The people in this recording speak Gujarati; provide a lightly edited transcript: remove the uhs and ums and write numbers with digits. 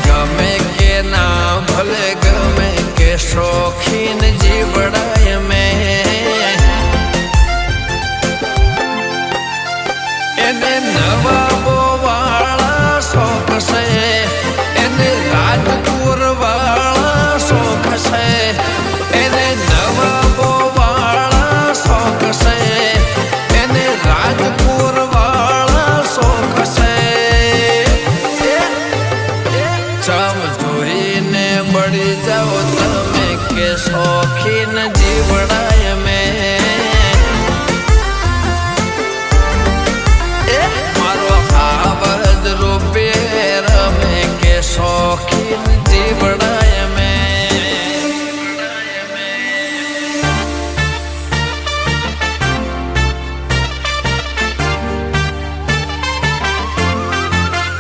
ગમે કે ના ભલે ગમે કે શોખીન જીવડાય મેં એને નવાબો વાળા શોખ છે એને રાજપુર વાળા શોખ છે એને નવાબો વાળા શોખ છે એને રાજપુર વાળા શોખ છે ચમ જોઈને બળી જાઓ તમે કે શોખીન જીવડા